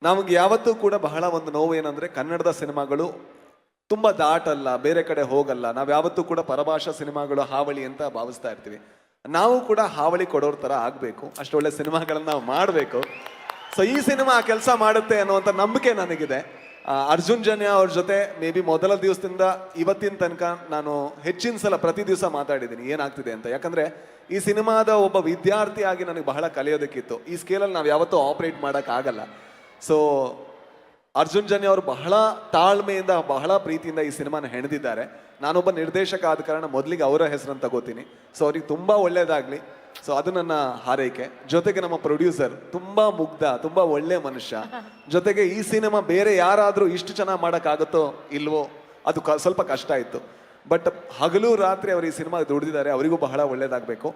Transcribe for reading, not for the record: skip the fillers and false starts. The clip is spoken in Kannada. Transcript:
ನಮಗೆ ಯಾವತ್ತೂ ಕೂಡ ಬಹಳ ಒಂದು ನೋವು ಏನಂದ್ರೆ ಕನ್ನಡದ ಸಿನಿಮಾಗಳು ತುಂಬಾ ದಾಟಲ್ಲ, ಬೇರೆ ಕಡೆ ಹೋಗಲ್ಲ. ನಾವ್ ಯಾವತ್ತೂ ಕೂಡ ಪರಭಾಷಾ ಸಿನಿಮಾಗಳು ಹಾವಳಿ ಅಂತ ಭಾವಿಸ್ತಾ ಇರ್ತೀವಿ. ನಾವು ಕೂಡ ಹಾವಳಿ ಕೊಡೋರ್ ತರ ಆಗ್ಬೇಕು, ಅಷ್ಟೊಳ್ಳೆ ಸಿನಿಮಾಗಳನ್ನ ನಾವು ಮಾಡಬೇಕು. ಸೊ ಈ ಸಿನಿಮಾ ಕೆಲಸ ಮಾಡುತ್ತೆ ಅನ್ನುವಂಥ ನಂಬಿಕೆ ನನಗಿದೆ. ಅರ್ಜುನ್ ಜನ್ಯ ಅವ್ರ ಜೊತೆ ಮೇ ಬಿ ಮೊದಲ ದಿವಸದಿಂದ ಇವತ್ತಿನ ತನಕ ನಾನು ಹೆಚ್ಚಿನ ಸಲ ಪ್ರತಿ ದಿವಸ ಮಾತಾಡಿದ್ದೀನಿ ಏನಾಗ್ತಿದೆ ಅಂತ. ಯಾಕಂದ್ರೆ ಈ ಸಿನಿಮಾದ ಒಬ್ಬ ವಿದ್ಯಾರ್ಥಿಯಾಗಿ ನನಗೆ ಬಹಳ ಕಲಿಯೋದಕ್ಕಿತ್ತು. ಈ ಸ್ಕೇಲಲ್ಲಿ ನಾವು ಯಾವತ್ತೂ ಆಪರೇಟ್ ಮಾಡೋಕ್ಕಾಗಲ್ಲ. ಸೊ ಅರ್ಜುನ್ ಜನ್ಯ ಅವರು ಬಹಳ ತಾಳ್ಮೆಯಿಂದ ಬಹಳ ಪ್ರೀತಿಯಿಂದ ಈ ಸಿನಿಮಾನ ಹೆಣೆದಿದ್ದಾರೆ. ನಾನೊಬ್ಬ ನಿರ್ದೇಶಕ ಆದ ಕಾರಣ ಮೊದಲಿಗೆ ಅವರ ಹೆಸರನ್ನು ತಗೋತೀನಿ. ಸೊ ಅವ್ರಿಗೆ ತುಂಬಾ ಒಳ್ಳೇದಾಗ್ಲಿ. ಸೊ ಅದು ನನ್ನ ಹಾರೈಕೆ. ಜೊತೆಗೆ ನಮ್ಮ ಪ್ರೊಡ್ಯೂಸರ್ ತುಂಬಾ ಮುಗ್ಧ, ತುಂಬಾ ಒಳ್ಳೆ ಮನುಷ್ಯ. ಜೊತೆಗೆ ಈ ಸಿನಿಮಾ ಬೇರೆ ಯಾರಾದ್ರೂ ಇಷ್ಟು ಚೆನ್ನಾಗಿ ಮಾಡೋಕ್ಕಾಗುತ್ತೋ ಇಲ್ವೋ ಅದು ಸ್ವಲ್ಪ ಕಷ್ಟ ಇತ್ತು. ಬಟ್ ಹಗಲು ರಾತ್ರಿ ಅವರು ಈ ಸಿನಿಮಾ ದುಡಿದಿದ್ದಾರೆ. ಅವರಿಗೂ ಬಹಳ ಒಳ್ಳೇದಾಗಬೇಕು.